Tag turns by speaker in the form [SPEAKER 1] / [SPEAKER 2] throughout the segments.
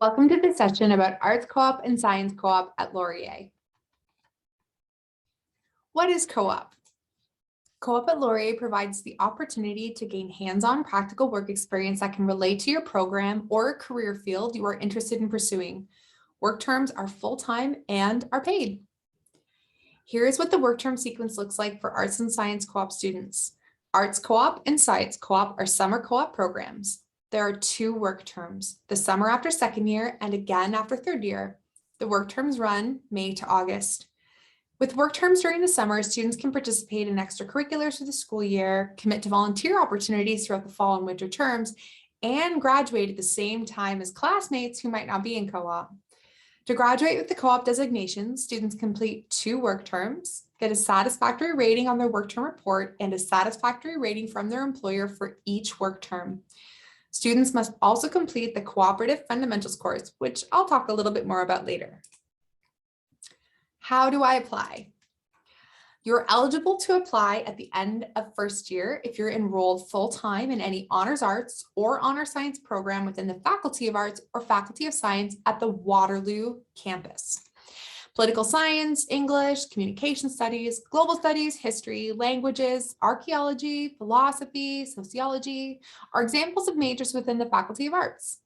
[SPEAKER 1] Welcome to the session about Arts Co-op and Science Co-op at Laurier. What is co-op? Co-op at Laurier provides the opportunity to gain hands-on practical work experience that can relate to your program or a career field you are interested in pursuing. Work terms are full-time and are paid. Here is what the work term sequence looks like for Arts and Science Co-op students. Arts Co-op and Science Co-op are summer co-op programs. There are 2 work terms, the summer after second year and again after third year. The work terms run May to August. With work terms during the summer, students can participate in extracurriculars for the school year, commit to volunteer opportunities throughout the fall and winter terms, and graduate at the same time as classmates who might not be in co-op. To graduate with the co-op designation, students complete 2 work terms, get a satisfactory rating on their work term report, and a satisfactory rating from their employer for each work term. Students must also complete the Cooperative Fundamentals course, which I'll talk a little bit more about later. How do I apply? You're eligible to apply at the end of first year if you're enrolled full-time in any honors arts or honor science program within the Faculty of Arts or Faculty of Science at the Waterloo campus. Political science, English, communication studies, global studies, history, languages, archaeology, philosophy, sociology are examples of majors within the Faculty of Arts.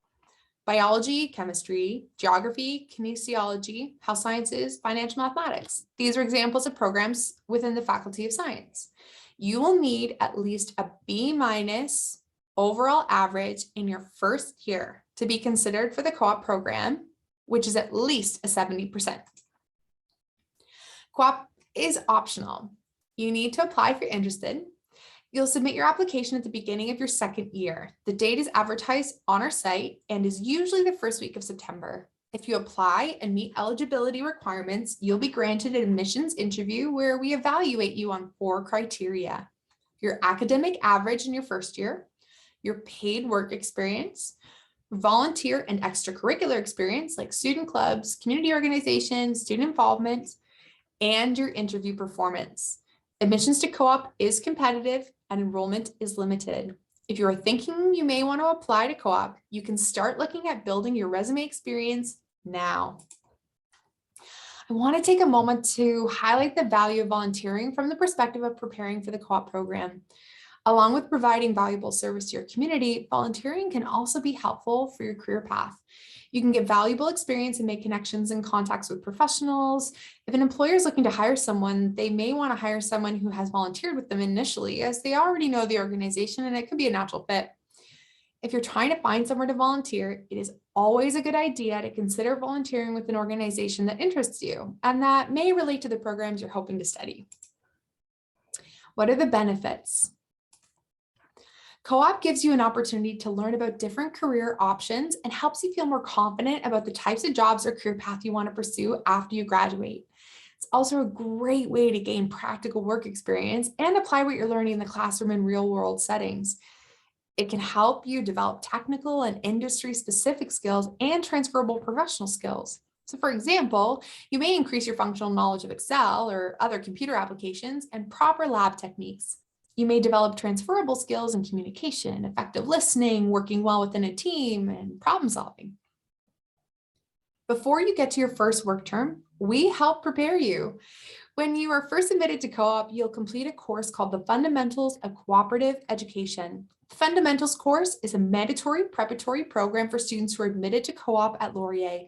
[SPEAKER 1] Biology, chemistry, geography, kinesiology, health sciences, financial mathematics. These are examples of programs within the Faculty of Science. You will need at least a B- overall average in your first year to be considered for the co-op program, which is at least a 70%. Co-op is optional. You need to apply if you're interested. You'll submit your application at the beginning of your second year. The date is advertised on our site and is usually the first week of September. If you apply and meet eligibility requirements, you'll be granted an admissions interview where we evaluate you on 4 criteria: your academic average in your first year, your paid work experience, volunteer and extracurricular experience like student clubs, community organizations, student involvement, and your interview performance. Admissions to co-op is competitive and enrollment is limited. If you are thinking you may want to apply to co-op, you can start looking at building your resume experience now. I want to take a moment to highlight the value of volunteering from the perspective of preparing for the co-op program. Along with providing valuable service to your community, volunteering can also be helpful for your career path. You can get valuable experience and make connections and contacts with professionals. If an employer is looking to hire someone, they may want to hire someone who has volunteered with them initially, as they already know the organization and it could be a natural fit. If you're trying to find somewhere to volunteer, it is always a good idea to consider volunteering with an organization that interests you and that may relate to the programs you're hoping to study. What are the benefits? Co-op gives you an opportunity to learn about different career options and helps you feel more confident about the types of jobs or career path you want to pursue after you graduate. It's also a great way to gain practical work experience and apply what you're learning in the classroom in real-world settings. It can help you develop technical and industry-specific skills and transferable professional skills. So for example, you may increase your functional knowledge of Excel or other computer applications and proper lab techniques. You may develop transferable skills in communication, effective listening, working well within a team, and problem solving. Before you get to your first work term, we help prepare you. When you are first admitted to co-op, you'll complete a course called the Fundamentals of Cooperative Education. The Fundamentals course is a mandatory preparatory program for students who are admitted to co-op at Laurier.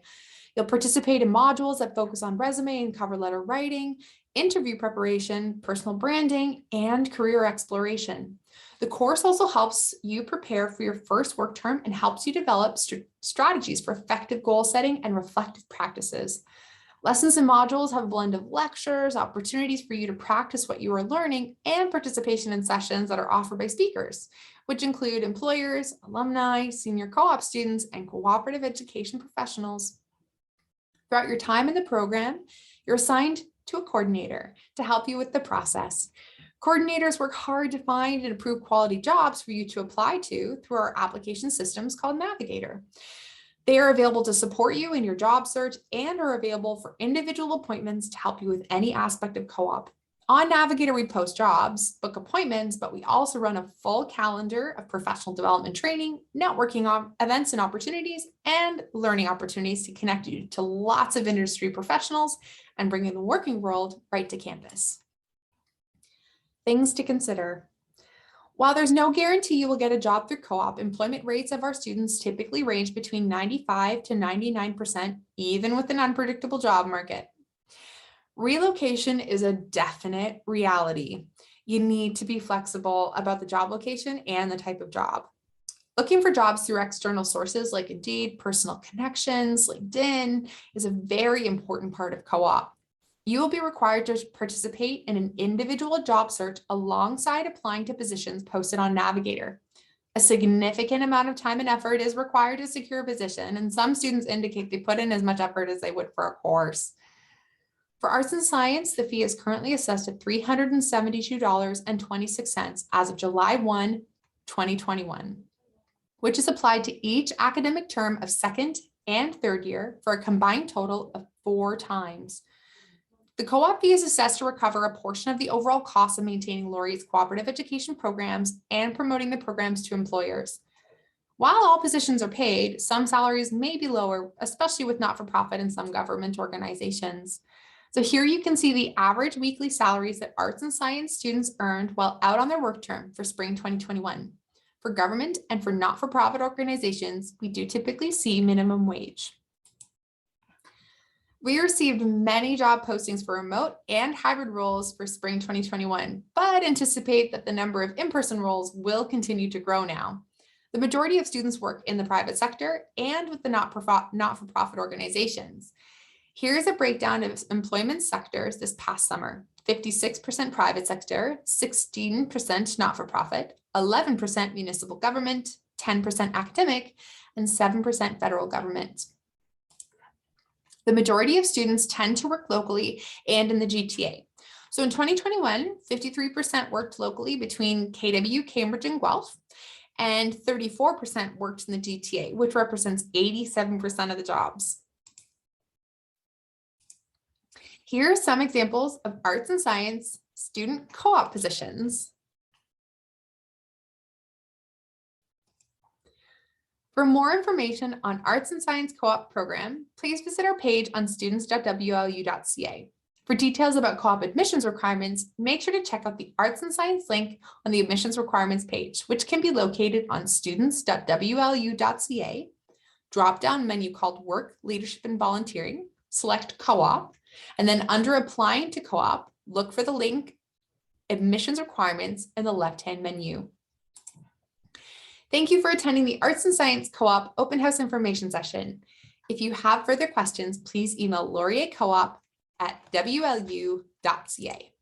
[SPEAKER 1] You'll participate in modules that focus on resume and cover letter writing, interview preparation, personal branding, and career exploration. The course also helps you prepare for your first work term and helps you develop strategies for effective goal setting and reflective practices. Lessons and modules have a blend of lectures, opportunities for you to practice what you are learning, and participation in sessions that are offered by speakers, which include employers, alumni, senior co-op students, and cooperative education professionals. Throughout your time in the program, you're assigned to a coordinator to help you with the process. Coordinators work hard to find and approve quality jobs for you to apply to through our application systems called Navigator. They are available to support you in your job search and are available for individual appointments to help you with any aspect of co-op. On Navigator, we post jobs, book appointments, but we also run a full calendar of professional development training, networking events and opportunities, and learning opportunities to connect you to lots of industry professionals and bring in the working world right to campus. Things to consider. While there's no guarantee you will get a job through co-op, employment rates of our students typically range between 95 to 99%, even with an unpredictable job market. Relocation is a definite reality. You need to be flexible about the job location and the type of job. Looking for jobs through external sources like Indeed, personal connections, LinkedIn is a very important part of co-op. You will be required to participate in an individual job search alongside applying to positions posted on Navigator. A significant amount of time and effort is required to secure a position, and some students indicate they put in as much effort as they would for a course. For arts and science, the fee is currently assessed at $372.26 as of July 1, 2021, which is applied to each academic term of second and third year for a combined total of 4 times. The co-op fee is assessed to recover a portion of the overall cost of maintaining Laurier's cooperative education programs and promoting the programs to employers. While all positions are paid, some salaries may be lower, especially with not-for-profit and some government organizations. So here you can see the average weekly salaries that arts and science students earned while out on their work term for spring 2021. For government and for not-for-profit organizations, we do typically see minimum wage. We received many job postings for remote and hybrid roles for spring 2021, but anticipate that the number of in-person roles will continue to grow now. The majority of students work in the private sector and with the not-for-profit organizations. Here's a breakdown of employment sectors this past summer. 56% private sector, 16% not-for-profit, 11% municipal government, 10% academic, and 7% federal government. The majority of students tend to work locally and in the GTA. So in 2021, 53% worked locally between KW, Cambridge, and Guelph, and 34% worked in the GTA, which represents 87% of the jobs. Here are some examples of arts and science student co-op positions. For more information on Arts and Science Co-op program, please visit our page on students.wlu.ca. For details about co-op admissions requirements, make sure to check out the Arts and Science link on the admissions requirements page, which can be located on students.wlu.ca, drop-down menu called Work, Leadership, and Volunteering, select Co-op, and then under Applying to Co-op, look for the link Admissions Requirements in the left-hand menu. Thank you for attending the Arts and Science Co-op Open House Information Session. If you have further questions, please email lauriercoop@wlu.ca.